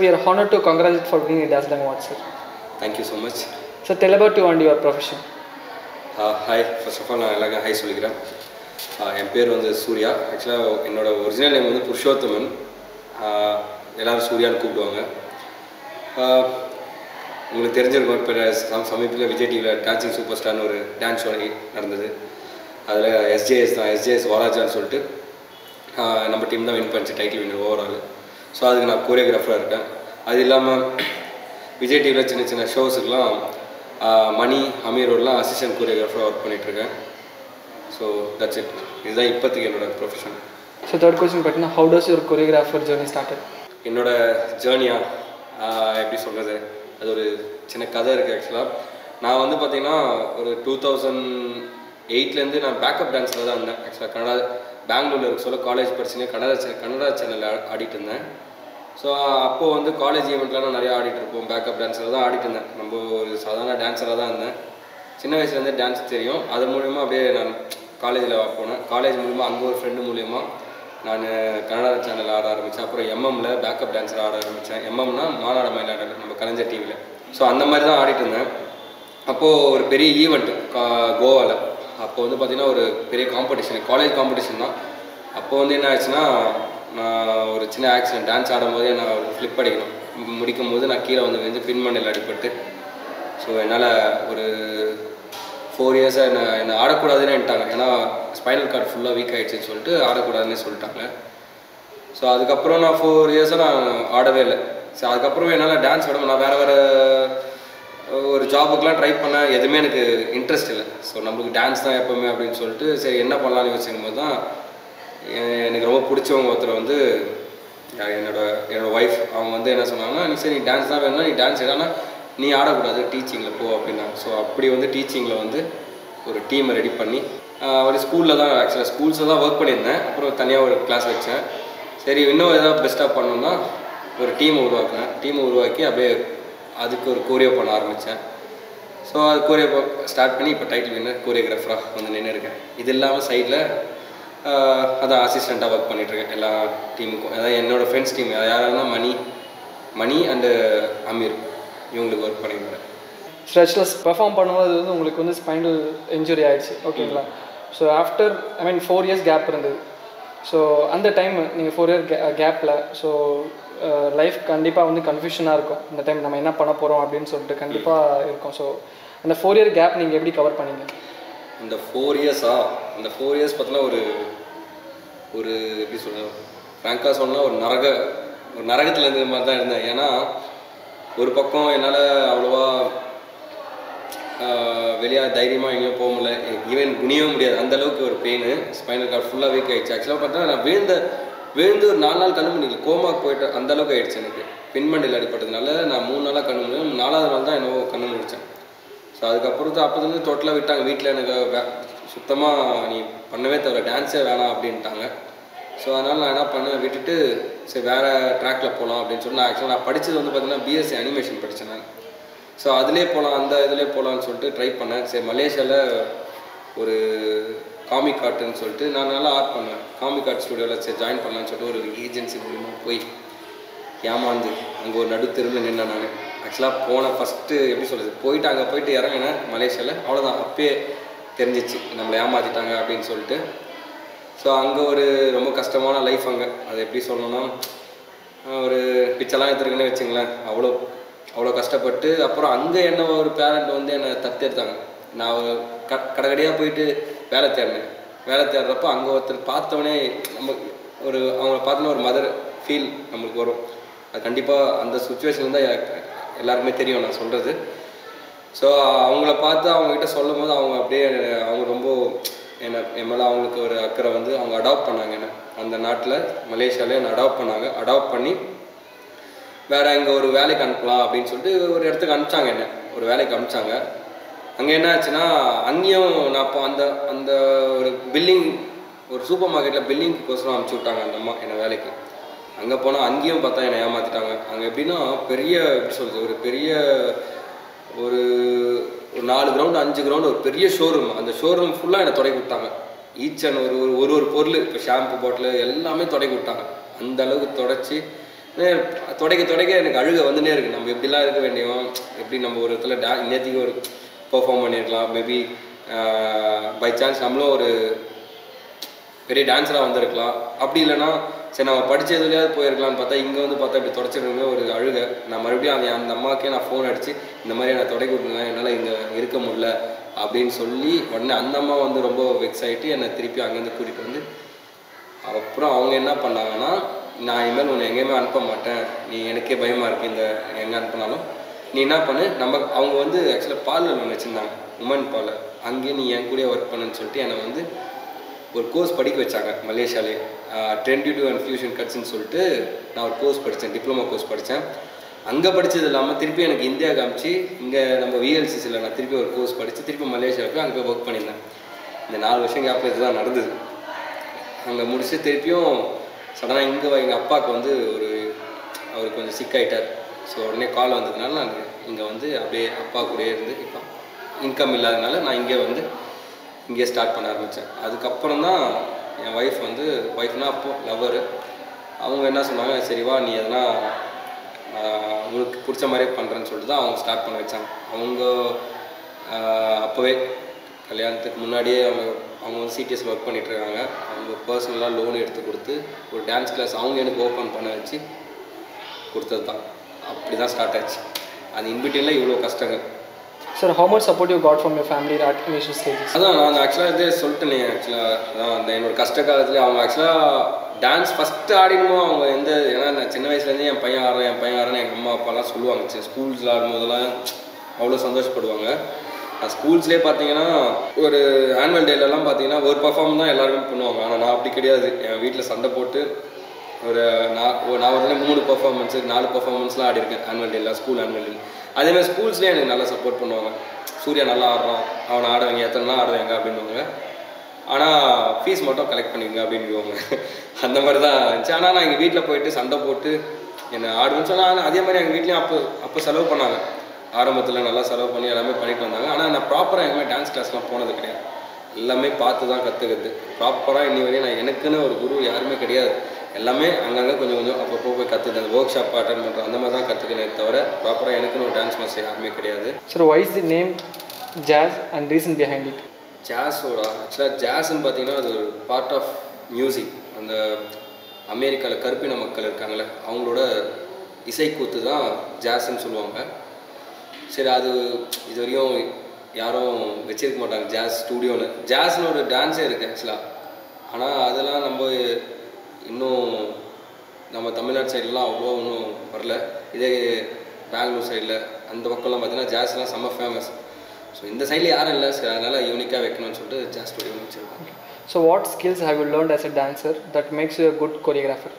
we are honored to congratulate for winning a Dazzling Award, sir. Thank you so much. So tell about you and your profession. Hi, first of all, நான் எல்லாருக்கும் high சொல்லிக்கிறேன். என் பேர் வந்து சூர்யா. ஆக்சுவலாக என்னோட original name வந்து புருஷோத்தமன். எல்லோரும் சூர்யான்னு கூப்பிடுவாங்க. உங்களுக்கு தெரிஞ்சிருக்கும், இப்போ சமீபத்தில் விஜய் டிவியில் டான்சிங் சூப்பர் ஸ்டார்னு ஒரு டான்ஸ் ஷோ நடந்தது. அதில் எஸ்ஜேஎஸ் வாராஜான்னு சொல்லிட்டு நம்ம டீம் தான் வின் பண்ணிச்சு, டைட்டில் வின்னர் ஓவரால். ஸோ அதுக்கு நான் கோரியோகிராஃபராக இருக்கேன். அது இல்லாமல் விஜய் டிவியில் சின்ன சின்ன ஷோஸுக்கெலாம் மணி அமீரோடலாம் அசிஸ்டன்ட் கோரியோகிராஃபராக ஒர்க் பண்ணிகிட்ருக்கேன். So that's it. இதுதான் இப்போதைக்கு என்னோட ப்ரொஃபஷன். ஸோ தேர்ட் கொஸ்டின் பார்த்தீங்கன்னா, how does your choreographer journey started? என்னோட ஜேர்னியா எப்படி சொல்கிறது, அது ஒரு சின்ன கதை இருக்குது. ஆக்சுவலாக நான் வந்து பார்த்திங்கன்னா ஒரு 2008 நான் பேக்கப் டான்ஸில் தான் இருந்தேன். ஆக்சுவலாக பெங்களூரில் இருக்க சொல்ல காலேஜ் படிச்சுன்னு கன்னடா சேனலில் ஆடிட்டு இருந்தேன். ஸோ அப்போது வந்து காலேஜ் ஈவெண்ட்லாம் நான் நிறையா ஆடிட்டுருப்போம். பேக்கப் டான்ஸில் தான் ஆடிட்டு இருந்தேன். நம்ம ஒரு சாதாரண டான்ஸராக தான் இருந்தேன். சின்ன வயசுலேருந்தே டான்ஸ் தெரியும். அது மூலிமா அப்படியே நான் காலேஜில் போனேன். காலேஜ் மூலிமா அங்கே ஒரு ஃப்ரெண்டு மூலிமா நான் கன்னடா சேனல் ஆட ஆரம்பித்தேன். அப்புறம் எம்எம்மில் பேக்கப் டான்ஸர் ஆட ஆரம்பித்தேன். எம்எம்னா மாநாடு மயிலாடுதுறை, நம்ம கலைஞர் டிவியில். ஸோ அந்த மாதிரி தான் ஆடிட்டு இருந்தேன். அப்போது ஒரு பெரிய ஈவெண்ட்டு கோவாவில். அப்போ வந்து பார்த்திங்கன்னா ஒரு பெரிய காம்படிஷன், காலேஜ் காம்படிஷன் தான். அப்போது வந்து என்ன ஆச்சுன்னா, நான் ஒரு சின்ன ஆக்சிடென்ட், டான்ஸ் ஆடும்போதே நான் ஒரு ஃப்ளிப் அடிக்கணும். முடிக்கும் போது நான் கீழே வந்து பின்மண்ணில் அடிப்பட்டு, ஸோ என்னால் ஒரு 4 இயர்ஸாக என்னை ஆடக்கூடாதுன்னுட்டாங்க. ஏன்னா ஸ்பைனல் கார்டு ஃபுல்லாக வீக் ஆகிடுச்சின்னு சொல்லிட்டு ஆடக்கூடாதுன்னு சொல்லிட்டாங்க. ஸோ அதுக்கப்புறம் நான் 4 இயர்ஸாக நான் ஆடவே இல்லை. ஸோ அதுக்கப்புறம் என்னால் டான்ஸ் விட நான் வேறு ஒரு ஜாபுக்கெலாம் ட்ரை பண்ணேன். எதுவுமே எனக்கு இன்ட்ரெஸ்ட் இல்லை. ஸோ நம்மளுக்கு டான்ஸ் தான் எப்போவுமே அப்படின்னு சொல்லிட்டு சரி என்ன பண்ணலான்னு யோசிக்கும் போது தான் எனக்கு ரொம்ப பிடிச்சவங்க ஒருத்தர் வந்து என்னோடய ஒய்ஃப், அவங்க வந்து என்ன சொன்னாங்கன்னா, நீ சரி நீ டான்ஸ் தான் வேணும்னா நீ டான்ஸ் இல்லைன்னா நீ ஆடக்கூடாது, டீச்சிங்கில் போ அப்படின்னாங்க. ஸோ அப்படி வந்து டீச்சிங்கில் வந்து ஒரு டீமை ரெடி பண்ணி ஒரு ஸ்கூலில் தான், ஆக்சுவலாக ஸ்கூல்ஸில் தான் ஒர்க் பண்ணியிருந்தேன். அப்புறம் தனியாக ஒரு கிளாஸ் வச்சேன். சரி இன்னும் எதாவது பெஸ்ட்டாக பண்ணணும்னா ஒரு டீமை உருவாக்கினேன். டீமை உருவாக்கி அப்படியே அதுக்கு ஒரு கோரியோ பண்ண ஆரம்பித்தேன். ஸோ அது கோரியோ ஸ்டார்ட் பண்ணி இப்போ டைட்டில் வின்னர் கோரியோகிராஃபராக வந்து நின்று இருக்கேன். இது இல்லாமல் சைடில் அதான் அசிஸ்டண்ட்டாக ஒர்க் பண்ணிகிட்ருக்கேன் எல்லா டீமுக்கும். அதாவது என்னோடய ஃப்ரெண்ட்ஸ் டீம் யாராருன்னா மணி அண்டு அமீர், இவங்களுக்கு ஒர்க் பண்ணியிருக்கேன். ஸ்ட்ரெச்லெஸ் பெர்ஃபார்ம் பண்ணும்போது வந்து உங்களுக்கு வந்து ஸ்பைனல் இன்ஜுரி ஆகிடுச்சு, ஓகேங்களா? ஸோ ஆஃப்டர் 4 இயர்ஸ் கேப் இருந்தது. ஸோ அந்த டைம் நீங்கள் 4 இயர் கேப்பில் ஸோ லைஃப் கண்டிப்பாக வந்து கன்ஃபியூஷனாக இருக்கும். இந்த டைம் நம்ம என்ன பண்ண போகிறோம் அப்படின்னு சொல்லிட்டு கண்டிப்பாக இருக்கும். ஸோ அந்த 4 இயர் கேப் நீங்கள் எப்படி கவர் பண்ணீங்க? இந்த 4 இயர்ஸ் பார்த்தீங்கன்னா ஒரு எப்படி சொல்ல, ஃப்ராங்காக சொன்னால் ஒரு நரகத்தில் இருந்த மாதிரி தான் இருந்தேன். ஏன்னா ஒரு பக்கம் என்னால் அவ்வளோவா வெளியே தைரியமாக எங்கேயும் போக முடியல, ஈவன் குனியவும் முடியாது, அந்தளவுக்கு ஒரு பெயின். ஸ்பைனல் கார்டு ஃபுல்லாக வீக் ஆகிடுச்சு. ஆக்சுவலாக பார்த்தா நான் விழுந்து ஒரு 4 நாள் கண்ணு முடியல, கோமாக்கு போய்ட்டு அந்தளவுக்கு ஆகிடுச்சு. எனக்கு பின்மண்டில் அடிப்பட்டதுனால நான் 3 நாளாக கண்ணு முடியும். 4ஆவது நாள் தான் என்னவோ கண்ணு முடித்தேன். ஸோ அதுக்கப்புறம் தான் அப்போதுலேருந்து டோட்டலாக விட்டாங்க. வீட்டில் எனக்கு சுத்தமாக நீ பண்ணவே தவிர டான்ஸே வேணாம் அப்படின்ட்டாங்க. ஸோ அதனால் நான் என்ன பண்ணேன், விட்டுட்டு சரி வேறு ட்ராக்கில் போகலாம் அப்படின்னு சொல்லி நான் படித்தது வந்து பார்த்திங்கன்னா பிஎஸ்சி அனிமேஷன் படித்தேன் நான். ஸோ அதிலே போகலாம், அந்த இதிலே போகலான்னு சொல்லிட்டு ட்ரை பண்ணேன். சரி மலேசியாவில் ஒரு காமிக் ஆர்ட்டுன்னு சொல்லிட்டு நான் நல்லா ஆர்ட் பண்ணேன். காமிக் ஆர்ட் ஸ்டுடியோவில் சரி ஜாயின் பண்ணலான்னு சொல்லிட்டு ஒரு ஏஜென்சி மூலிமா போய் ஏமாந்து அங்கே ஒரு நடுத்தெருவில் நின்னேன் நான். ஆக்சுவலாக போன ஃபஸ்ட்டு எப்படி சொல்கிறது, போயிட்டு இறங்கினேன் மலேசியாவில். அவ்வளோதான், அப்பயே தெரிஞ்சிச்சு நம்மளை ஏமாற்றிட்டாங்க அப்படின்னு சொல்லிட்டு. ஸோ அங்கே ஒரு ரொம்ப கஷ்டமான லைஃப் அங்கே. அது எப்படி சொல்லணும்னா, ஒரு பிச்செல்லாம் எடுத்துருக்குன்னு வச்சுங்களேன். அவ்வளோ கஷ்டப்பட்டு அப்புறம் அங்கே என்ன ஒரு பேரண்ட் வந்து என்னை தத்தெடுத்தாங்க. நான் கடைக்கடையாக போயிட்டு வேலை தேடுறப்போ அங்கே ஒருத்தர் பார்த்தோன்னே நம்ம அவங்கள பார்த்தோன்னா ஒரு மதர் ஃபீல் நம்மளுக்கு வரும். அது கண்டிப்பாக அந்த சுச்சுவேஷன் தான் எல்லாருக்குமே தெரியும் நான் சொல்கிறது. ஸோ அவங்கள பார்த்து அவங்கக்கிட்ட சொல்லும் போது அவங்க ரொம்ப என் மேலே அவங்களுக்கு ஒரு அக்கறை வந்து அவங்க அடாப்ட் பண்ணாங்க. என்ன அந்த நாட்டில் மலேசியாவில் என்னை அடாப்ட் பண்ணாங்க. அடாப்ட் பண்ணி வேறு இங்கே ஒரு வேலைக்கு அனுப்பலாம் அப்படின்னு சொல்லிட்டு ஒரு இடத்துக்கு அனுப்பிச்சாங்க. என்ன ஒரு வேலைக்கு அனுப்பிச்சாங்க. அங்கே என்ன ஆச்சுன்னா, அங்கேயும் நான் இப்போ அந்த ஒரு ஒரு சூப்பர் மார்க்கெட்டில் பில்லிங்க்கோசரம் அனுப்பிச்சி விட்டாங்க அந்த அம்மா என்னை வேலைக்கு. அங்கே போனால் அங்கேயும் பார்த்தா என்னை ஏமாற்றிட்டாங்க. அங்கே எப்படின்னா எப்படி சொல்கிறது, ஒரு பெரிய ஒரு 4 கிரவுண்டு 5 கிரவுண்டு ஒரு பெரிய ஷோரூம். அந்த ஷோரூம் ஃபுல்லாக என்னை தொடக்கி விட்டாங்க. ஈச் அண்ட் ஒரு பொருள், இப்போ ஷாம்பு பாட்டில் எல்லாமே தொடக்கி விட்டாங்க. அந்த அளவுக்கு தொடச்சி தொடக்க எனக்கு அழுக வந்துட்டே இருக்குது. நம்ம எப்படிலாம் இருக்க வேண்டியோம், எப்படி நம்ம ஒரு இடத்துல நேற்றுக்கு ஒரு பெர்ஃபார்ம் பண்ணியிருக்கலாம், மேபி பை சான்ஸ் நம்மளும் ஒரு பெரிய டான்ஸராக வந்திருக்கலாம். அப்படி இல்லைன்னா சரி நம்ம படித்ததுலையாவது போயிருக்கலாம்னு பார்த்தா இங்கே வந்து பார்த்தா இப்படி தொடச்சிருக்கவே ஒரு அழுக. நான் மறுபடியும் அந்த அம்மாவுக்கே நான் ஃபோன் அடித்து இந்த மாதிரி நான் தொடக்கி விட்டுருந்தேன், என்னால் இங்கே இருக்க முடியல அப்படின்னு சொல்லி உடனே அந்த அம்மா வந்து ரொம்ப வெக்ஸ் ஆகிட்டு என்னை திருப்பி அங்கேருந்து கூட்டிகிட்டு வந்து அப்புறம் அவங்க என்ன பண்ணாங்கன்னா, நான் இனிமேல் உன்னை எங்கேயுமே அனுப்ப மாட்டேன், நீ எனக்கே பயமாக இருக்குது இந்த எங்கே அனுப்பினாலும், நீ என்ன பண்ணு அவங்க வந்து ஆக்சுவலாக பார்லர் ஒன்று வச்சுருந்தாங்க, உமன் பார்லர், அங்கேயே நீ என் கூட ஒர்க் பண்ணுன்னு சொல்லிட்டு என்னை வந்து ஒரு கோர்ஸ் படிக்க வச்சாங்க மலேசியாலே. ட்ரெண்டிடிவ் அண்ட் ஃபியூஷன் கட்ஸ்ன்னு சொல்லிட்டு நான் ஒரு கோர்ஸ் படித்தேன், டிப்ளமோ கோர்ஸ் படித்தேன். அங்கே படித்தது இல்லாமல் திருப்பி எனக்கு இந்தியா காமிச்சு இங்கே நம்ம விஎல்சிசியில் நான் திருப்பி ஒரு கோர்ஸ் படித்து திருப்பி மலேசியாவுக்கு அங்கே போய் ஒர்க் பண்ணியிருந்தேன். இந்த 4 வருஷம் கேப்பில் இதுதான் நடந்தது. அங்கே முடிச்சு திருப்பியும் சடனாக எங்கள் அப்பாவுக்கு வந்து அவர் கொஞ்சம் சிக்காயிட்டார். ஸோ உடனே கால் வந்ததுனால நான் இங்கே வந்து அப்படியே அப்பா கூடயே இருந்து இப்போ இன்கம் இல்லாததுனால நான் இங்கே ஸ்டார்ட் பண்ண ஆரம்பித்தேன். அதுக்கப்புறம் தான் என் ஒய்ஃப்னா அப்போது லவ்வரு, அவங்க என்ன சொன்னாங்க, சரிவா நீ எதனா உங்களுக்கு பிடிச்ச மாதிரியே பண்ணுறேன்னு சொல்லிட்டு தான் அவங்க ஸ்டார்ட் பண்ண வச்சாங்க. அவங்க அப்போவே கல்யாணத்துக்கு முன்னாடியே அவங்க வந்து சிடிஎஸ்ல ஒர்க் பண்ணிகிட்ருக்காங்க. அவங்க பர்சனலாக லோன் எடுத்து கொடுத்து ஒரு டான்ஸ் கிளாஸ் அவங்க எனக்கு ஓப்பன் பண்ண வச்சு கொடுத்தது தான். அப்படி தான் ஸ்டார்ட் ஆச்சு. அது இன்பிட்வீனில் இவ்வளோ கஷ்டங்கள். Sir, how much support you got from your family at initial stages? அதான் நான் ஆக்சுவலாக சொல்லிட்டேனே, ஆக்சுவலாக அந்த என்னோட கஷ்ட காலத்தில் அவங்க ஆக்சுவலாக டான்ஸ் ஃபஸ்ட்டு ஆடினுமோ அவங்க ஏன்னா நான் சின்ன வயசுலேருந்தே என் பையன் ஆடுறேன் எங்கள் அம்மா அப்பாலாம் சொல்லுவாங்க. ஸ்கூல்ஸில் ஆடும்போதெல்லாம் அவ்வளோ சந்தோஷப்படுவாங்க. ஸ்கூல்ஸ்லேயே பார்த்தீங்கன்னா ஒரு ஆனுவல் டேலலாம் பார்த்தீங்கன்னா ஒரு பர்ஃபார்மன்ஸ் தான் எல்லாருமே பண்ணுவாங்க. ஆனால் நான் அப்படி கிடையாது. என் வீட்டில் சண்டை போட்டு நான் வந்து 3 பர்ஃபார்மன்ஸு 4 பர்ஃபார்மன்ஸ்லாம் ஆடிருக்கேன் ஆனுவல் டேல, ஸ்கூல் ஆனுவல் டே. அதேமாதிரி ஸ்கூல்ஸ்லேயே எனக்கு நல்லா சப்போர்ட் பண்ணுவாங்க. சூர்யா நல்லா ஆடுறான், அவனை ஆடுவாங்க, எத்தனை நாள் ஆடுவாங்க அப்படின்வாங்க. ஆனால் ஃபீஸ் மட்டும் கலெக்ட் பண்ணிங்க அப்படின்வாங்க. அந்த மாதிரி தான் இருந்துச்சு. ஆனால் நான் எங்கள் வீட்டில் போயிட்டு சண்டை போட்டு என்னை ஆடுவேன்னு சொன்னால் அதே மாதிரி எங்கள் வீட்லேயும் அப்போ செலவு பண்ணாங்க. ஆரம்பத்தில் நல்லா செலவு பண்ணி எல்லாமே பண்ணிட்டு வந்தாங்க. ஆனால் நான் ப்ராப்பராக எங்கேயுமே டான்ஸ் கிளாஸ்லாம் போனது கிடையாது. எல்லாமே பார்த்து தான் கற்றுக்கிறது. ப்ராப்பராக இன்னி வரையும் நான் எனக்குன்னு ஒரு குரு யாருமே கிடையாது. எல்லாமே அங்கங்கே கொஞ்சம் அப்பப்போ போய் கற்றுக்கிட்டேன். ஒர்க் ஷாப் அட்டன் பண்ணுறேன், அந்த மாதிரி தான் கற்றுக்கினே தவிர ப்ராப்பராக எனக்குன்னு ஒரு டான்ஸ் மாஸ்டர் யாருமே கிடையாது. Sir, why is the name jazz and reason behind it? ஆக்சுவலாக ஜாஸ்ன்னு பார்த்தீங்கன்னா அது ஒரு பார்ட் ஆஃப் மியூசிக். அந்த அமெரிக்காவில் கருப்பின மக்கள் இருக்காங்களே அவங்களோட இசைக்கூத்து தான் ஜாஸ்ன்னு சொல்லுவாங்க. சரி, அது இது வரையும் யாரும் வச்சிருக்க மாட்டாங்க ஜாஸ் ஸ்டூடியோன்னு. ஜாஸ்ன்னு ஒரு டான்ஸே இருக்குது ஆக்சுவலாக. ஆனால் அதெல்லாம் இன்னும் நம்ம தமிழ்நாடு சைட்லாம் அவ்வளோ இன்னும் வரல. இதே பெங்களூர் சைடில் அந்த பக்கம்லாம் பார்த்தீங்கன்னா ஜாஸ்லாம் செம்ம ஃபேமஸ். ஸோ இந்த சைடில் யாரும் இல்லை, சரி அதனால் யூனிக்காக வைக்கணும்னு சொல்லிட்டு ஜாஸ் ஸ்டூடியோ வச்சுருக்கோம். So what skills have you learned as a dancer that makes you a good choreographer?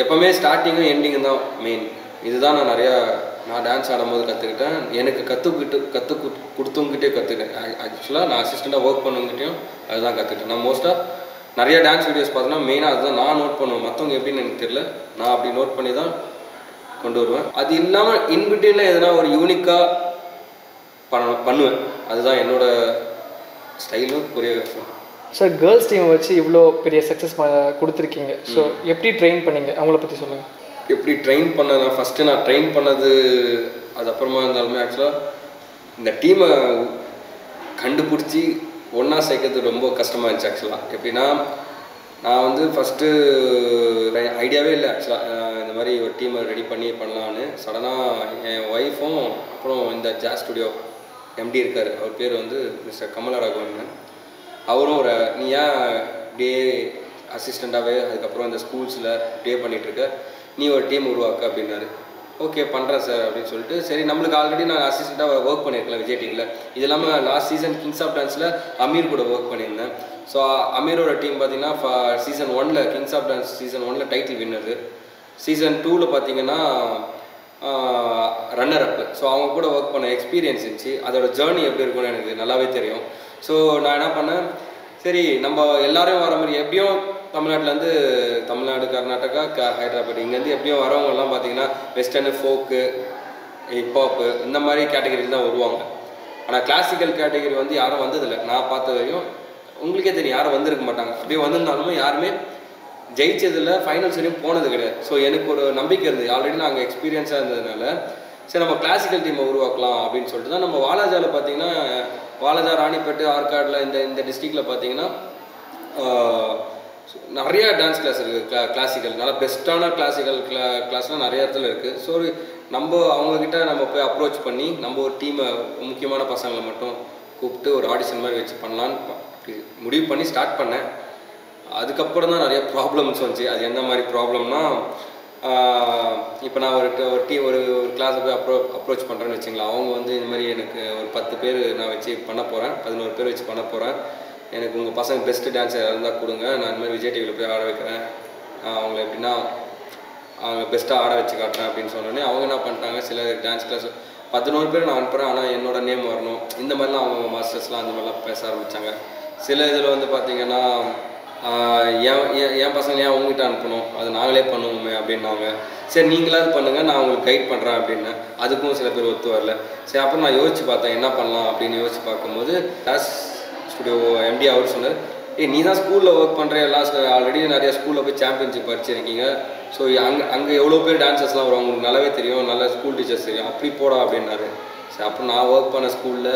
எப்போவுமே ஸ்டார்டிங்கும் எண்டிங்கும் தான் மெயின். இதுதான் நான் டான்ஸ் ஆடும்போது கற்றுக்கிட்டேன். எனக்கு கற்றுக் கொடுத்தவங்ககிட்டே கற்றுக்கிட்டேன். ஆக்சுவலாக நான் அசிஸ்டண்ட்டாக ஒர்க் பண்ணவங்ககிட்டையும் அதுதான் கற்றுக்கிட்டேன். நான் மோஸ்ட்டாக நிறைய டான்ஸ் வீடியோஸ் பார்த்தோன்னா மெயினாக அதுதான் நான் நோட் பண்ணுவேன். மற்றவங்க எப்படின்னு எனக்கு தெரியல, நான் அப்படி நோட் பண்ணி தான் கொண்டு வருவேன். அது இல்லாமல் இன்பிட்வீனில் எதனா ஒரு யூனிக்காக பண்ணுவேன். அதுதான் என்னோட ஸ்டைலும் கொரியோகிராஃபர். சார், கேர்ள்ஸ் டீம் வச்சு இவ்வளோ பெரிய சக்ஸஸ் கொடுத்துருக்கீங்க. ஸோ எப்படி ட்ரெயின் பண்ணீங்க, அவங்கள பற்றி சொல்லுங்கள். எப்படி ட்ரெயின் பண்ணேன்னா, ஃபஸ்ட்டு நான் ட்ரெயின் பண்ணது அது அப்புறமா இருந்தாலுமே ஆக்சுவலாக இந்த டீமை கண்டுபிடிச்சி ஒன்றா சேர்க்கறது ரொம்ப கஷ்டமாக இருந்துச்சு. ஆக்சுவலாக எப்படின்னா, நான் ஃபஸ்ட்டு ஐடியாவே இல்லை ஆக்சுவலாக இந்த மாதிரி ஒரு டீமை ரெடி பண்ணலான்னு. சடனாக என் ஒய்ஃபும் அப்புறம் இந்த ஜாஸ் ஸ்டுடியோ எம்டி இருக்கார், அவர் பேர் மிஸ்டர் கமலராகவன். அவரும் நீ ஏன் இப்படியே அசிஸ்டண்ட்டாகவே அதுக்கப்புறம் இந்த ஸ்கூல்ஸில் இப்படியே பண்ணிகிட்ருக்க, நீ ஒரு டீம் உருவாக்க அப்படின்னாரு. ஓகே பண்ணுறேன் சார் அப்படின்னு சொல்லிட்டு, சரி நம்மளுக்கு ஆல்ரெடி நான் அசிஸ்டண்ட்டாக ஒர்க் பண்ணியிருக்கலாம் விஜய் டிவியில். இது இல்லாமல் லாஸ்ட் சீசன் கிங்ஸ் ஆஃப் டான்ஸில் அமீர் கூட ஒர்க் பண்ணியிருந்தேன். ஸோ அமீரோட டீம் பார்த்தீங்கன்னா season 1 Kings of Dance season 1 title winner, season 2 பார்த்தீங்கன்னா ரன்னர் அப்பு. ஸோ அவங்க கூட ஒர்க் பண்ண எக்ஸ்பீரியன்ஸ் இருந்துச்சு. அதோட ஜேர்னி எப்படி இருக்கும்னு எனக்கு நல்லாவே தெரியும். ஸோ நான் என்ன பண்ணேன், சரி நம்ம எல்லாரையும் வர மாதிரி எப்படியும் தமிழ்நாடு, கர்நாடகா, ஹைதராபாத் இங்கேருந்து எப்படியும் வரவங்கெல்லாம் பார்த்தீங்கன்னா வெஸ்டர்னு, ஃபோக்கு, ஹிப்ஹாப்பு இந்த மாதிரி கேட்டகரியில் தான் வருவாங்க. ஆனால் கிளாசிக்கல் கேட்டகரி யாரும் வந்ததில்லை. நான் பார்த்த வரையும் உங்களுக்கே தெரியும், யாரும் வந்திருக்க மாட்டாங்க. அப்படியே வந்திருந்தாலுமே யாருமே ஜெயிச்சதில் ஃபைனல்ஸ் வரையும் போனது கிடையாது. ஸோ எனக்கு ஒரு நம்பிக்கை இருந்தது, ஆல்ரெடி நாங்கள் எக்ஸ்பீரியன்ஸாக இருந்ததுனால சரி நம்ம கிளாசிக்கல் டீமை உருவாக்கலாம் அப்படின்னு சொல்லிட்டு தான் நம்ம வாலாஜாவில் பார்த்தீங்கன்னா வாலாஜா, ராணிப்பேட்டு, ஆற்காடில் இந்த டிஸ்ட்ரிக்டில் பார்த்தீங்கன்னா நிறையா டான்ஸ் கிளாஸ் இருக்குது. கிளாசிக்கல் நல்லா பெஸ்ட்டான கிளாஸ்லாம் நிறைய இடத்துல இருக்குது. ஸோ நம்ம அவங்கக்கிட்ட நம்ம போய் அப்ரோச் பண்ணி நம்ம ஒரு டீமை முக்கியமான பசங்களை மட்டும் கூப்பிட்டு ஒரு ஆடிஷன் மாதிரி வச்சு பண்ணலான்னு முடிவு பண்ணி ஸ்டார்ட் பண்ணேன். அதுக்கப்புறம் தான் நிறைய ப்ராப்ளம்ஸ் வந்துச்சு. அது எந்த மாதிரி ப்ராப்ளம்னா, இப்போ நான் ஒரு கிளாஸை போய் அப்ரோச் பண்ணுறேன்னு வச்சுங்களேன். அவங்க வந்து இந்த மாதிரி எனக்கு ஒரு 10 பேர் நான் வச்சு பண்ண போகிறேன், 11 பேர் வச்சு பண்ண போகிறேன், எனக்கு உங்கள் பசங்க பெஸ்ட்டு டான்ஸர் இருந்தால் கொடுங்க, நான் இந்த மாதிரி விஜய் டிவியில் போய் ஆட வைக்கிறேன், அவங்கள எப்படின்னா அவங்க பெஸ்ட்டாக ஆட வச்சு காட்டுறேன் அப்படின்னு சொன்னோடனே அவங்க என்ன பண்ணிட்டாங்க, சில டான்ஸ் கிளாஸ் 11 பேர் நான் அனுப்புகிறேன், ஆனால் என்னோட நேம் வரணும், இந்த மாதிரிலாம் அவங்க மாஸ்டர்ஸ்லாம் அந்த மாதிரிலாம் பேச ஆரம்பித்தாங்க. சில இதில் வந்து பார்த்திங்கன்னா என் பசங்க ஏன் உங்ககிட்ட அனுப்பணும், அது நாங்களே பண்ணுவோமே அப்படின்னாங்க. சரி நீங்களாவது பண்ணுங்கள், நான் உங்களுக்கு கைட் பண்ணுறேன் அப்படின்னு. அதுக்கும் சில பேர் ஒத்து வரல. சரி அப்புறம் நான் யோசிச்சு பார்த்தேன் என்ன பண்ணலாம் அப்படின்னு. யோசிச்சு பார்க்கும்போது டான்ஸ் ஸ்டுடியோ எம்டி அவர் சொன்னார், நீ தான் ஸ்கூலில் ஒர்க் பண்ணுற, எல்லாம் ஆல்ரெடி நிறைய ஸ்கூலில் போய் சாம்பியன்ஷிப் படிச்சிருக்கீங்க, ஸோ அங்கே எவ்வளோ பேர் டான்ஸர்ஸ்லாம் வரும், உங்களுக்கு நல்லாவே தெரியும், நல்ல ஸ்கூல் டீச்சர்ஸ் தெரியும், அப்படி போடா அப்படின்னாரு. சரி அப்புறம் நான் ஒர்க் பண்ண ஸ்கூலில்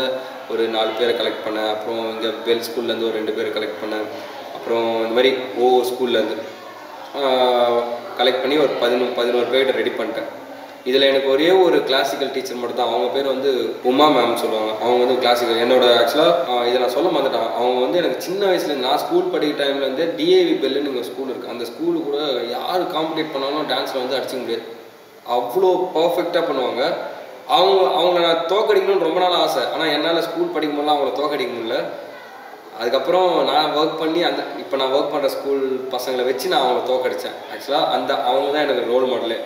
ஒரு 4 பேரை கலெக்ட் பண்ணேன். அப்புறம் இங்கே பெல் ஸ்கூல்லேருந்து ஒரு 2 பேரை கலெக்ட் பண்ணேன். அப்புறம் இந்த மாதிரி ஒவ்வொரு ஸ்கூல்லேருந்து கலெக்ட் பண்ணி ஒரு 11 பேர்கிட்ட ரெடி பண்ணிட்டேன். இதில் எனக்கு ஒரே ஒரு கிளாசிக்கல் டீச்சர் மட்டும் தான். அவங்க பேர் வந்து உமா மேம் சொல்லுவாங்க. அவங்க வந்து கிளாசிக்கல் என்னோட ஆக்சுவலாக இதை நான் சொல்ல மாட்டேன். அவங்க வந்து எனக்கு சின்ன வயசுலேருந்து நான் ஸ்கூல் படிக்கிற டைம்லேருந்து டிஏவி பெல்லுன்னு ஒரு ஸ்கூல் இருக்குது. அந்த ஸ்கூலு கூட யார் காம்படிட் பண்ணாலும் டான்ஸில் வந்து அடிச்சிக்க முடியாது, அவ்வளோ பர்ஃபெக்டாக பண்ணுவாங்க. அவங்கள நான் தோக்கடிக்கணும்னு ரொம்ப நாள் ஆசை, ஆனால் என்னால் ஸ்கூல் படிக்கும்போதெல்லாம் அவங்கள தோக்கடிக்க முடியல. அதுக்கப்புறம் நான் ஒர்க் பண்ணி இப்போ நான் ஒர்க் பண்ணுற ஸ்கூல் பசங்களை வச்சு நான் அவங்கள தோக்கடித்தேன். ஆக்சுவலாக அவங்க தான் எனக்கு ரோல் மாடலே,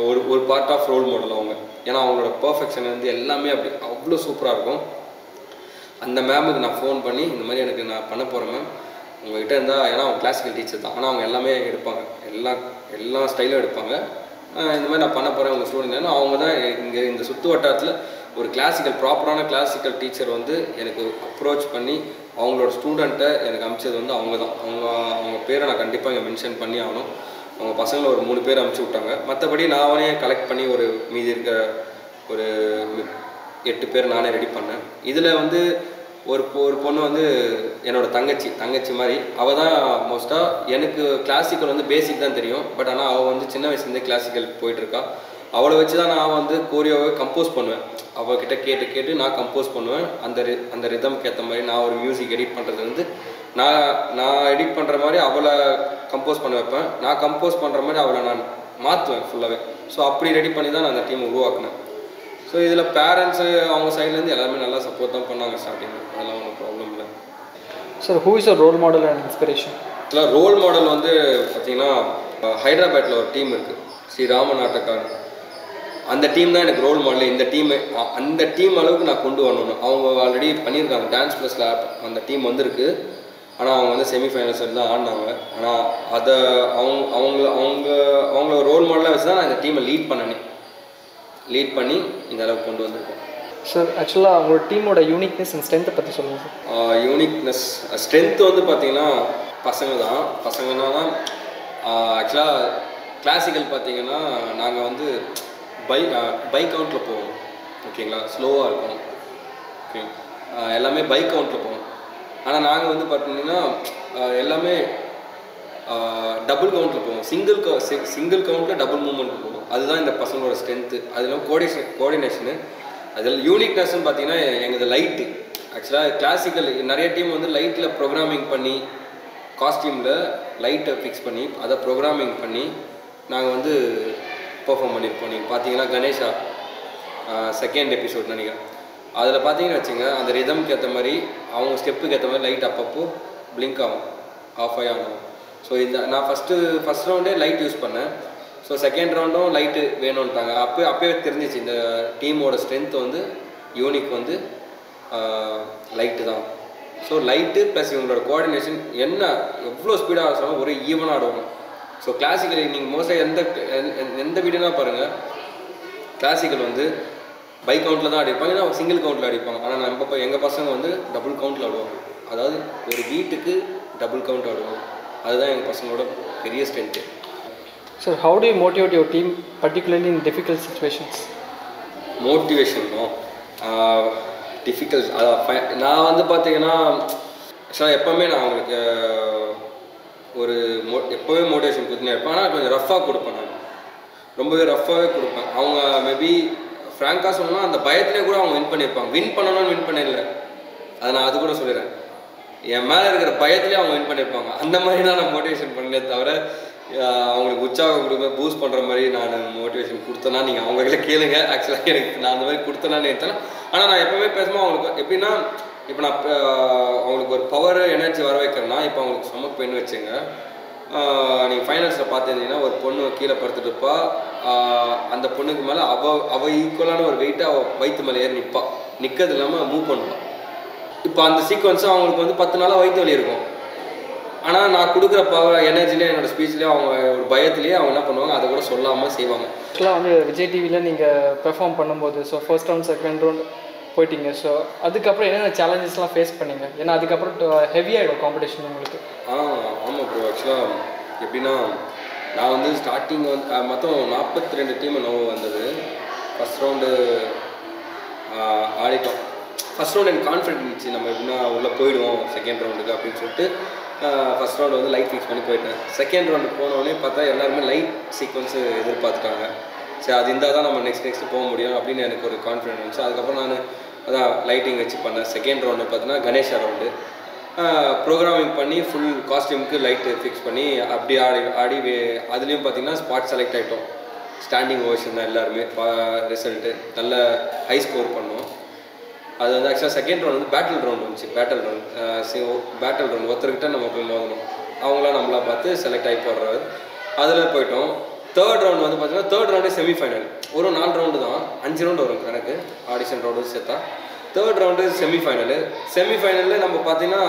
ஒரு பார்ட் ஆஃப் ரோல் மாடல் அவங்க. ஏன்னா அவங்களோட பர்ஃபெக்ஷன் வந்து எல்லாமே அவ்வளோ சூப்பராக இருக்கும். அந்த மேமுக்கு நான் ஃபோன் பண்ணி இந்த மாதிரி எனக்கு நான் பண்ண போகிறேன் மேம், உங்கள்கிட்ட இருந்தால், ஏன்னா அவங்க கிளாசிக்கல் டீச்சர் தான், ஆனால் அவங்க எல்லாமே எடுப்பாங்க, எல்லா ஸ்டைலும் எடுப்பாங்க, இந்த மாதிரி நான் பண்ண போகிறேன் உங்கள் ஸ்டூடெண்ட். அவங்க தான் இங்கே இந்த சுற்று வட்டாரத்தில் ஒரு ப்ராப்பரான கிளாசிக்கல் டீச்சர் வந்து எனக்கு அப்ரோச் பண்ணி அவங்களோட ஸ்டூடெண்ட்டை எனக்கு அனுப்பிச்சது வந்து அவங்க தான். அவங்க பேரை நான் கண்டிப்பாக இங்கே மென்ஷன் பண்ணி ஆகணும். அவங்க பசங்களை ஒரு 3 பேர் அனுப்பிச்சி விட்டாங்க. மற்றபடி நானே கலெக்ட் பண்ணி ஒரு மீதி இருக்க ஒரு 8 பேர் நானே ரெடி பண்ணேன். இதில் வந்து ஒரு பொண்ணு வந்து என்னோட தங்கச்சி மாதிரி. அவள் தான் மோஸ்ட்டாக எனக்கு கிளாசிக்கல் வந்து பேசிக் தான் தெரியும், பட் ஆனால் அவள் வந்து சின்ன வயசுலேருந்தே கிளாசிக்கல் போயிட்டுருக்கா. அவளை வச்சு தான் நான் வந்து கோரியோவை கம்போஸ் பண்ணுவேன். அவகிட்ட கேட்டு நான் கம்போஸ் பண்ணுவேன். அந்த ரிதம்க்கு ஏற்ற மாதிரி நான் ஒரு மியூசிக் எடிட் பண்ணுறது வந்து நான் எடிட் பண்ணுற மாதிரி அவளை கம்போஸ் பண்ண வைப்பேன். நான் கம்போஸ் பண்ணுற மாதிரி அவளை நான் மாற்றுவேன் ஃபுல்லாகவே. ஸோ அப்படி ரெடி பண்ணி தான் நான் அந்த டீமை உருவாக்கினேன். ஸோ இதில் பேரண்ட்ஸு அவங்க சைட்லேருந்து எல்லாருமே நல்லா சப்போர்ட் தான் பண்ணாங்க ஸ்டார்டிங். அதெல்லாம் ஒன்றும் ப்ராப்ளம் இல்லை. Sir who is your role model and inspiration? இல்லை, ரோல் மாடல் வந்து பார்த்திங்கன்னா ஹைதராபாத்தில் ஒரு டீம் இருக்குது, ஸ்ரீ ராம நாட்டக்கார். அந்த டீம் தான் எனக்கு ரோல் மாடல். அந்த டீம் அளவுக்கு நான் கொண்டு வரணும். அவங்க ஆல்ரெடி பண்ணியிருக்காங்க, டான்ஸ் ப்ளஸில் அந்த டீம் வந்திருக்கு. ஆனால் அவங்க வந்து செமிஃபைனல்ஸ் தான் ஆடினாங்க. ஆனால் அதை அவங்கள ரோல் மாடலாக வச்சு தான் நான் இந்த டீமை லீட் பண்ணி இந்த அளவுக்கு கொண்டு வந்திருக்கேன். சார் ஆக்சுவலாக அவங்களோட டீமோட யூனிக்னஸ் அண்ட் ஸ்ட்ரென்த்தை பற்றி சொல்லுங்கள் சார். யூனிக்னஸ் ஸ்ட்ரென்த் வந்து பார்த்திங்கன்னா பசங்கன்னா தான் ஆக்சுவலாக கிளாசிக்கல் பார்த்திங்கன்னா நாங்கள் வந்து பைக் கவுண்டில் போவோம், ஓகேங்களா, ஸ்லோவாக இருக்கும், ஓகே, எல்லாமே பைக் கவுண்டில் போவோம். ஆனால் நாங்கள் வந்து பார்த்தீங்கன்னா எல்லாமே டபுள் கவுண்டில் போவோம். சிங்கிள் கவுண்டில் டபுள் மூவ்மெண்ட் போவோம். அதுதான் இந்த பசங்களோட ஸ்ட்ரென்த்து. அதெல்லாம் கோஆர்டினேஷனு. அதில் யூனிக்னஸ்ன்னு பார்த்தீங்கன்னா எங்களது லைட்டு. ஆக்சுவலாக கிளாசிக்கல் நிறைய டீம் வந்து லைட்டில் ப்ரோக்ராமிங் பண்ணி, காஸ்டியூமில் லைட்டை ஃபிக்ஸ் பண்ணி அதை ப்ரோக்ராமிங் பண்ணி நாங்கள் வந்து பெர்ஃபார்ம் பண்ணியிருப்போம். நீங்கள் பார்த்தீங்கன்னா கணேஷா செகண்ட் எபிசோட் நினைக்கிறேன், அதில் பார்த்தீங்கன்னு வச்சுங்க, அந்த ரிதம்க்கு ஏற்ற மாதிரி அவங்க ஸ்டெப்புக்கு ஏற்ற மாதிரி லைட் அப்பப்போ பிளிங்க் ஆகும், ஆஃப் ஆகும். ஸோ நான் ஃபஸ்ட் ரவுண்டே லைட் யூஸ் பண்ணேன். ஸோ செகண்ட் ரவுண்டும் லைட்டு வேணும்ட்டாங்க. அப்போயே தெரிஞ்சிச்சு இந்த டீமோட ஸ்ட்ரென்த் வந்து யூனிக் வந்து லைட்டு தான். ஸோ லைட்டு ப்ளஸ் இவங்களோட கோஆர்டினேஷன் எவ்வளோ ஸ்பீடாக ஆடுறாலும் ஒரே ஈவனாக ஆடுவாங்க. ஸோ கிளாசிக்கல் நீங்கள் மோஸ்ட்டாக எந்த வீடியோனா பாருங்கள், கிளாசிக்கல் வந்து பைக் கவுண்டில் தான் அடிப்பாங்க, இல்லை சிங்கிள் கவுண்டில் அடிப்பாங்க. ஆனால் எங்கள் பசங்க வந்து டபுள் கவுண்டில் ஆடுவாங்க. அதாவது ஒரு வீட்டுக்கு டபுள் கவுண்ட் ஆடுவாங்க. அதுதான் எங்கள் பசங்களோட பெரிய strength. Sir, how do you motivate your team, particularly in difficult situations? மோட்டிவேஷனும் டிஃபிகல்ட் நான் வந்து பார்த்தீங்கன்னா எப்போவுமே நான் அவங்களுக்கு ஒரு எப்போவே மோட்டிவேஷன் கொடுத்துனே இருப்பேன். ஆனால் கொஞ்சம் ரஃப்பாக கொடுப்பேன். நான் ரொம்பவே ரஃப்பாகவே கொடுப்பேன். அவங்க மேபி ஃப்ராங்காக சொல்லணும்னா அந்த பயத்திலே கூட அவங்க வின் பண்ணியிருப்பாங்க. வின் பண்ணணும்னு வின் பண்ணிடல, அதை நான் அது கூட சொல்லிடுறேன். என் மேலே இருக்கிற பயத்திலே அவங்க வின் பண்ணியிருப்பாங்க. அந்த மாதிரி தான் நான் மோட்டிவேஷன் பண்ணே தவிர அவங்களுக்கு உற்சாகம் கொடுக்க பூஸ்ட் பண்ணுற மாதிரி நான் மோட்டிவேஷன் கொடுத்தேன்னா நீங்கள் அவங்ககிட்ட கேளுங்க. ஆக்சுவலாக எனக்கு நான் அந்த மாதிரி கொடுத்தேனான்னு நினைத்தேன். ஆனால் நான் எப்போவுமே பேசும்போது அவங்களுக்கு எப்படின்னா, இப்போ நான் அவங்களுக்கு ஒரு பவர் எனர்ஜி வர வைக்கிறேன்னா, இப்போ அவங்களுக்கு ஸ்டொமக் பெயின் வச்சுங்க, நீங்கள் ஃபைனல்ஸில் பார்த்துருந்தீங்கன்னா ஒரு பொண்ணு கீழே படுத்துட்டு இருப்பா. அந்த பொண்ணுக்கு மேலே அவள் ஈக்குவலான ஒரு வெயிட்டை அவள் வயிற்று மேலே ஏறி நிற்பா. நிற்கிறது இல்லாமல் மூவ் பண்ணுவாள். இப்போ அந்த சீக்வன்ஸும் அவங்களுக்கு வந்து 10 நாளாக வயிற்று வலி இருக்கும். ஆனால் நான் கொடுக்குற பவர் எனர்ஜிலே என்னோடய ஸ்பீச்லேயே அவங்க ஒரு பயத்துலேயே அவங்க என்ன பண்ணுவாங்க, அதை கூட சொல்லாமல் செய்வாங்க. ஆக்சுவலாக வந்து விஜய் டிவியில் நீங்கள் பெர்ஃபார்ம் பண்ணும்போது so first round second round போயிட்டீங்க. ஸோ அதுக்கப்புறம் என்னென்ன சேலஞ்சஸ்லாம் ஃபேஸ் பண்ணீங்க? ஏன்னா அதுக்கப்புறம் ஹெவியாகிடும் காம்படிஷன் உங்களுக்கு. ஆமாம் ப்ரோ. ஆக்சுவலாக எப்படின்னா, நான் வந்து ஸ்டார்டிங் வந்து மொத்தம் 42 டீம் நோவு வந்தது. ஃபஸ்ட் ரவுண்டு ஆடிட்டோம். ஃபஸ்ட் ரவுண்ட் எனக்கு கான்ஃபிடென்ட் இருந்துச்சு, நம்ம எப்படின்னா உள்ளே போயிடுவோம் செகண்ட் ரவுண்டுக்கு அப்படின்னு சொல்லிட்டு ஃபஸ்ட் ரவுண்டு வந்து லைட் ஃபிக்ஸ் பண்ணி போயிட்டேன். செகண்ட் ரவுண்டு போனோடனே பார்த்தா எல்லாருமே லைட் சீக்வன்ஸு எதிர்பார்த்துட்டாங்க. சரி, அது இருந்தால் தான் நம்ம நெக்ஸ்ட் போக முடியும் அப்படின்னு எனக்கு ஒரு கான்ஃபிடென்ட் இருந்துச்சு. அதுக்கப்புறம் நான் அதான் லைட்டிங் வச்சு பண்ணேன். செகண்ட் ரவுண்டு பார்த்தீங்கன்னா கணேஷா ரவுண்டு ப்ரோக்ராமிங் பண்ணி ஃபுல் காஸ்டியூமுக்கு லைட்டு ஃபிக்ஸ் பண்ணி அப்படி ஆடி அதுலேயும் பார்த்தீங்கன்னா ஸ்பாட் செலக்ட் ஆகிட்டோம். ஸ்டாண்டிங் ஓவேஷன் தான் எல்லாருமே. ரிசல்ட்டு நல்ல ஹை ஸ்கோர் பண்ணோம். அது வந்து ஆக்சுவலாக செகண்ட் ரவுண்ட் வந்து பேட்டில் ரவுண்ட் வந்துச்சு. பேட்டில் ரவுண்ட் ஒருத்தர்கிட்ட நம்ம போய் மோதணும். அவங்களாம் நம்மளாம் பார்த்து செலக்ட் ஆகி போடுறாரு. அதில் போயிட்டோம். தேர்ட் ரவுண்ட் வந்து பார்த்தீங்கன்னா தேர்ட் ரவுண்டே செமிஃபைனல். ஒரு 4 ரவுண்டு தான், 5 ரவுண்டு வரும் எனக்கு ஆடிஷன் ரவுண்டு சேர்த்தா. தேர்ட் ரவுண்டு செமிஃபைனலில் நம்ம பார்த்தீங்கன்னா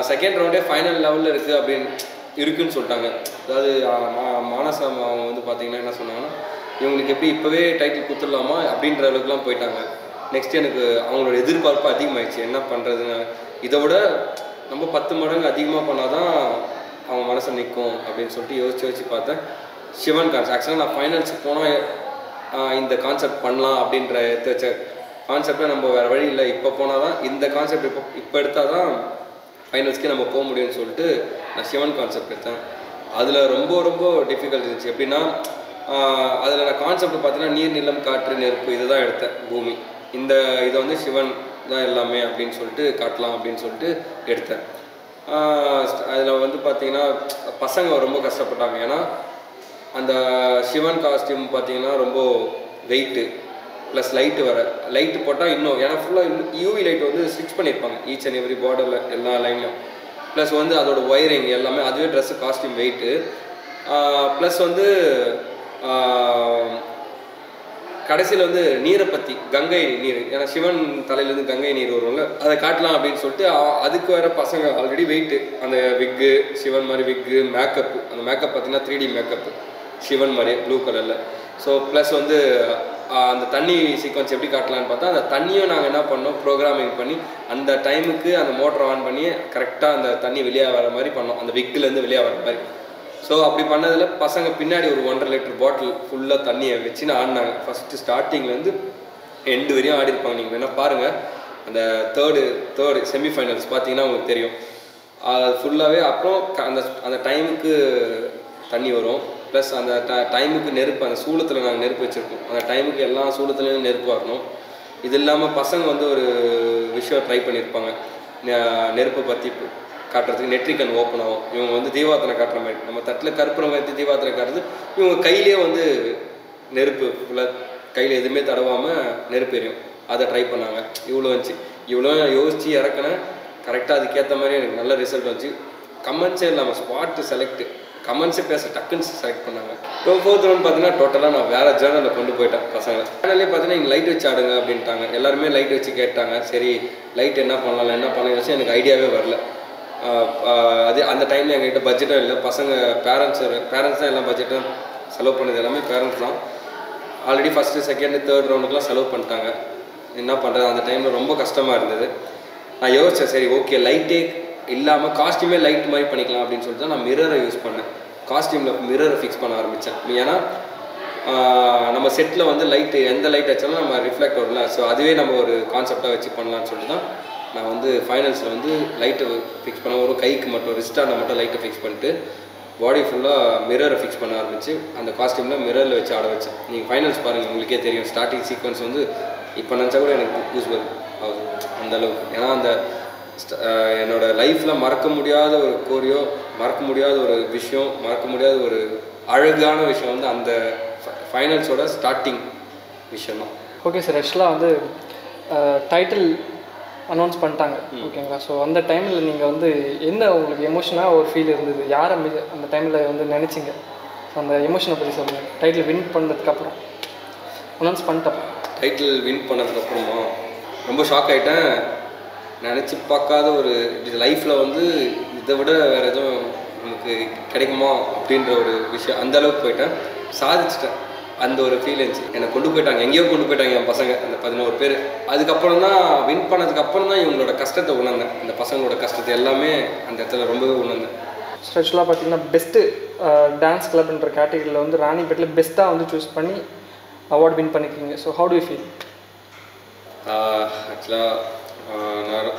செகண்ட் ரவுண்டே ஃபைனல் லெவலில் இருக்குது இருக்குன்னு சொல்லிட்டாங்க. அதாவது மானசா அவங்க வந்து பார்த்தீங்கன்னா என்ன சொன்னாங்கன்னா, இவங்களுக்கு எப்படி இப்போவே டைட்டில் கொடுத்துடலாமா அப்படின்ற அளவுக்குலாம் போயிட்டாங்க. நெக்ஸ்ட் எனக்கு அவங்களோட எதிர்பார்ப்பு அதிகமாகிடுச்சு. என்ன பண்ணுறதுன்னு, இதை விட நம்ம 10 மடங்கு அதிகமாக பண்ணால் தான் அவங்க மனசை நிற்கும் அப்படின்னு சொல்லிட்டு யோசிச்சு பார்த்தேன். சிவன் கான்செப்ட் ஆக்சுவலாக நான் ஃபைனல்ஸுக்கு போனால் இந்த கான்செப்ட் பண்ணலாம் அப்படின்ற எடுத்து வச்ச கான்செப்டை நம்ம வேறு வழி இல்லை, இப்போ போனால் தான் இந்த கான்செப்ட் இப்போ எடுத்தால் தான் ஃபைனல்ஸ்க்கே நம்ம போக முடியும்னு சொல்லிட்டு நான் சிவன் கான்செப்ட் எடுத்தேன். அதில் ரொம்ப டிஃபிகல்ட் இருந்துச்சு. எப்படின்னா அதில் நான் கான்செப்ட் பார்த்தீங்கன்னா நீர், நிலம், காற்று, நெருப்பு இதை தான் எடுத்தேன். பூமி இதை வந்து சிவன் தான் எல்லாமே அப்படின்னு சொல்லிட்டு காட்டலாம் அப்படின்னு சொல்லிட்டு எடுத்தேன். அதில் வந்து பார்த்தீங்கன்னா பசங்க ரொம்ப கஷ்டப்பட்டாங்க. ஏன்னா அந்த சிவன் காஸ்டியூம் பார்த்தீங்கன்னா ரொம்ப வெயிட்டு ப்ளஸ் லைட்டு போட்டால் இன்னும், ஏன்னா ஃபுல்லாக யூவி லைட் வந்து ஸ்டிச் பண்ணியிருப்பாங்க ஈச் அண்ட் எவ்ரி பார்டரில் எல்லா லைன்லையும். ப்ளஸ் வந்து அதோட ஒயரிங் எல்லாமே அதுவே ட்ரெஸ்ஸு காஸ்டியூம் வெயிட்டு. ப்ளஸ் வந்து கடைசியில் வந்து நீரை பற்றி கங்கை நீர், ஏன்னா சிவன் தலையிலேருந்து கங்கை நீர் வரும்ல, அதை காட்டலாம் அப்படின்னு சொல்லிட்டு அதுக்கு வேறு பசங்க ஆல்ரெடி வெயிட்டு. அந்த விக்கு சிவன் மாதிரி விக்கு, மேக்கப்பு, அந்த மேக்கப் பார்த்தீங்கன்னா 3D மேக்கப்பு சிவன் மாதிரி ப்ளூ கலரில். ஸோ ப்ளஸ் வந்து அந்த தண்ணி சீக்வன்ஸ் எப்படி காட்டலான்னு பார்த்தா அந்த தண்ணியும் நாங்கள் என்ன பண்ணோம், ப்ரோக்ராமிங் பண்ணி அந்த டைமுக்கு அந்த மோட்டரை ஆன் பண்ணி கரெக்டாக அந்த தண்ணி வெளியாக வர மாதிரி பண்ணோம், அந்த விக்குலேருந்து வெளியாக வர மாதிரி. ஸோ அப்படி பண்ணதில் பசங்க பின்னாடி ஒரு 1.5 லிட்டர் பாட்டில் ஃபுல்லாக தண்ணியை வச்சுன்னு ஆடினாங்க. ஃபஸ்ட்டு ஸ்டார்டிங்லேருந்து எண்டு வரையும் ஆடி இருப்பாங்க. நீங்கள் வேணால் பாருங்கள், அந்த தேர்டு செமிஃபைனல்ஸ் பார்த்தீங்கன்னா உங்களுக்கு தெரியும். அது ஃபுல்லாகவே அப்புறம் அந்த டைமுக்கு தண்ணி வரும். ப்ளஸ் அந்த டைமுக்கு நெருப்பு, அந்த சூளத்தில் நாங்கள் நெருப்பு வச்சுருக்கோம். அந்த டைமுக்கு எல்லா சூளத்துலேயும் நெருப்பு வரணும். இது இல்லாமல் பசங்க வந்து ஒரு விஷயம் ட்ரை பண்ணியிருப்பாங்க, நெருப்பை பற்றி காட்டுறதுக்கு நெட்ரிக்கன் ஓப்பன் ஆகும். இவங்க வந்து தீபாத்திரை காட்டுற மாதிரி, நம்ம தட்டில் கற்பூரம் வைத்து தீபாத்திரை காட்டுறது, இவங்க கையிலே வந்து நெருப்பு ஃபுல்லாக கையில் எதுவுமே தடவாமல் நெருப்பு எரியும். அதை ட்ரை பண்ணாங்க. இவ்வளோ யோசித்து இறக்குனேன். கரெக்டாக அதுக்கேற்ற மாதிரி எனக்கு நல்ல ரிசல்ட் வந்துச்சு. கமெண்ட்ஸே இல்லாமல் ஸ்பாட்டு செலக்ட், கமெண்ட்ஸே பேச டக்குன்னு செலக்ட் பண்ணாங்க. 4th ரவுண்ட் பார்த்தீங்கன்னா டோட்டலாக நான் வேறு ஜேர்னலில் கொண்டு போயிட்டேன். பசங்களை சேனல்லே பார்த்தீங்கன்னா இங்கே லைட் வச்சு ஆடுங்க அப்படின்ட்டாங்க. எல்லாருமே லைட் வச்சு கேட்டாங்க. சரி லைட் என்ன பண்ணலாம் வச்சு எனக்கு ஐடியாவே வரல. அது அந்த டைமில் எங்ககிட்ட பட்ஜெட்டும் இல்லை. பசங்க பேரண்ட்ஸ் தான் எல்லாம் பட்ஜெட்டும் செலவு பண்ணது, எல்லாமே பேரண்ட்ஸ் தான். ஆல்ரெடி ஃபஸ்ட்டு செகண்டு தேர்ட் ரவுண்டுக்குலாம் செலவு பண்ணிட்டாங்க. என்ன பண்ணுறது, அந்த டைமில் ரொம்ப கஷ்டமாக இருந்தது. நான் யோசித்தேன், சரி ஓகே லைட்டே இல்லாமல் காஸ்டியூமே லைட் மாதிரி பண்ணிக்கலாம் அப்படின்னு சொல்லிட்டு தான் நான் மிரரை யூஸ் பண்ணேன். காஸ்டியூமில் மிரரை ஃபிக்ஸ் பண்ண ஆரம்பித்தேன். ஏன்னா நம்ம செட்டில் வந்து லைட்டு எந்த லைட் வச்சாலும் நம்ம ரிஃப்ளெக்ட் வரல. ஸோ அதுவே நம்ம ஒரு கான்செப்டாக வச்சு பண்ணலான்னு சொல்லிட்டு தான் நான் வந்து ஃபைனல்ஸில் வந்து லைட்டை ஃபிக்ஸ் பண்ண ஒரு கைக்கு மட்டும் ரிஸ்டாண்டில் மட்டும் லைட்டை ஃபிக்ஸ் பண்ணிட்டு பாடி ஃபுல்லாக மிரரை ஃபிக்ஸ் பண்ண ஆரம்பிச்சு அந்த காஸ்டியூமில் மிரரில் வச்சு ஆட வச்சேன். நீங்கள் ஃபைனல்ஸ் பாருங்கள், உங்களுக்கே தெரியும். ஸ்டார்டிங் சீக்வன்ஸ் வந்து இப்போ நினச்சா கூட எனக்கு கூஸ் வரும் அந்தளவுக்கு. ஏன்னா அந்த என்னோடய லைஃப்பில் மறக்க முடியாத ஒரு கோரியோ, மறக்க முடியாத ஒரு விஷயம், மறக்க முடியாத ஒரு அழகான விஷயம் வந்து அந்த ஃபைனல்ஸோட ஸ்டார்டிங் விஷயம் தான். ஓகே சார், ஆக்சுவலாக வந்து டைட்டில் அனௌன்ஸ் பண்ணிட்டாங்க ஓகேங்களா. ஸோ அந்த டைமில் நீங்கள் வந்து என்ன உங்களுக்கு எமோஷனாக ஒரு ஃபீல் இருந்தது, யாரை அந்த டைமில் வந்து நினச்சிங்க? ஸோ அந்த எமோஷனை பற்றி சொல்லுங்கள். டைட்டில் வின் பண்ணதுக்கப்புறம், அனௌன்ஸ் பண்ணிட்டப்போ. டைட்டில் வின் பண்ணதுக்கப்புறமா ரொம்ப ஷாக் ஆகிட்டேன். நினச்சி பார்க்காத ஒரு லைஃப்பில் வந்து இதை விட வேறு எதுவும் நமக்கு கிடைக்குமா அப்படின்ற ஒரு விஷயம், அந்தளவுக்கு போயிட்டேன். சாதிச்சிட்டேன். அந்த ஒரு ஃபீல் இருந்துச்சு. என்னை கொண்டு போயிட்டாங்க, எங்கேயோ கொண்டு போயிட்டாங்க என் பசங்க, அந்த 11 பேர். அதுக்கப்புறம் தான் வின் பண்ணதுக்கப்புறம் தான் இவங்களோட கஷ்டத்தை உணர்ந்தேன். இந்த பசங்களோட கஷ்டத்தை எல்லாமே அந்த இடத்துல ரொம்பவே உணர்ந்தேன். ஆக்சுவலாக பார்த்தீங்கன்னா பெஸ்ட்டு டான்ஸ் கிளப்ன்ற கேட்டகரியில் வந்து ராணிப்பேட்டில் பெஸ்ட்டாக வந்து சூஸ் பண்ணி அவார்டு வின் பண்ணிக்கிறீங்க. So how to you feel? ஆக்சுவலாக நான்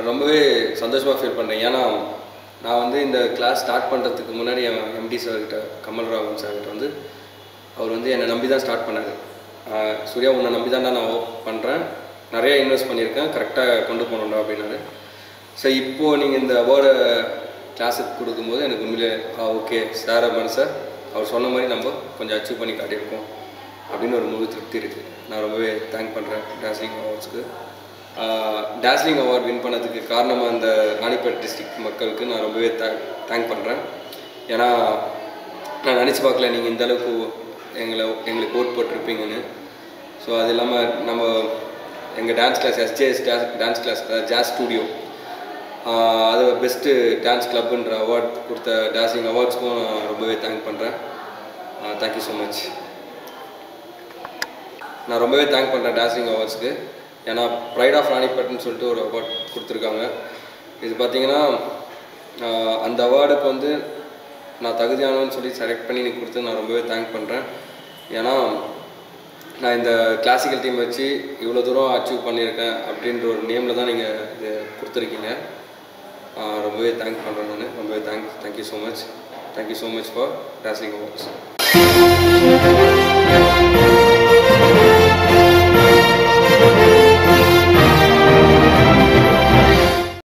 ரொம்பவே சந்தோஷமாக ஃபீல் பண்ணுறேன். ஏன்னா நான் வந்து இந்த கிளாஸ் ஸ்டார்ட் பண்ணுறதுக்கு முன்னாடி என் எம்டி சார்கிட்ட, கமல் ராவன் சார்கிட்ட வந்து அவர் வந்து என்னை நம்பி தான் ஸ்டார்ட் பண்ணார். சூர்யா, உன்னை நம்பி தான் நான் பண்ணுறேன், நிறையா இன்வெஸ்ட் பண்ணியிருக்கேன், கரெக்டாக கொண்டு போகணுண்டா அப்படின்னாரு. ஸோ இப்போது நீங்கள் இந்த அவார்டை கிளாஸுக்கு கொடுக்கும்போது எனக்கு உண்மையிலே ஓகே சார் மனசை அவர் சொன்ன மாதிரி நம்ம கொஞ்சம் அச்சீவ் பண்ணி காட்டியிருக்கோம் அப்படின்னு ஒரு முழு திருப்தி இருக்குது. நான் ரொம்பவே தேங்க் பண்ணுறேன் டாஸ்லிங் அவார்ட்ஸ்க்கு. டாஸ்லிங் அவார்ட் வின் பண்ணதுக்கு காரணமாக அந்த ராணிப்பேட் டிஸ்ட்ரிக்ட் மக்களுக்கு நான் ரொம்பவே தேங்க் பண்ணுறேன். ஏன்னா நான் நினச்சி பார்க்கல நீங்கள் இந்தளவுக்கு எங்களுக்கு ஓட் போட்டிருப்பீங்கன்னு. ஸோ அது இல்லாமல் நம்ம எங்கள் dance class SJS dance class, jazz studio, அது பெஸ்ட்டு டான்ஸ் கிளப்புன்ற அவார்ட் கொடுத்த டான்ஸிங் அவார்ட்ஸ்க்கும் நான் ரொம்பவே தேங்க் பண்ணுறேன். Thank you so much. நான் ரொம்பவே தேங்க் பண்ணுறேன் டான்ஸிங் அவார்ட்ஸ்க்கு. ஏன்னா ப்ரைட் ஆஃப் ராணிப்பேட்னு சொல்லிட்டு ஒரு அவார்ட் கொடுத்துருக்காங்க. இது பார்த்திங்கன்னா அந்த அவார்டுக்கு வந்து நான் தகுதியானவன்னு சொல்லி செலக்ட் பண்ணி எனக்கு கொடுத்து நான் ரொம்பவே தேங்க் பண்ணுறேன். ஏன்னா நான் இந்த கிளாசிக்கல் டீம் வச்சு இவ்வளோ தூரம் அச்சீவ் பண்ணியிருக்கேன் அப்படின்ற ஒரு நேமில் தான் நீங்கள் இது கொடுத்துருக்கீங்க. ரொம்பவே தேங்க் பண்ணுறேன் நான். ரொம்பவே thank you so much. Thank you so much for dazzling awards.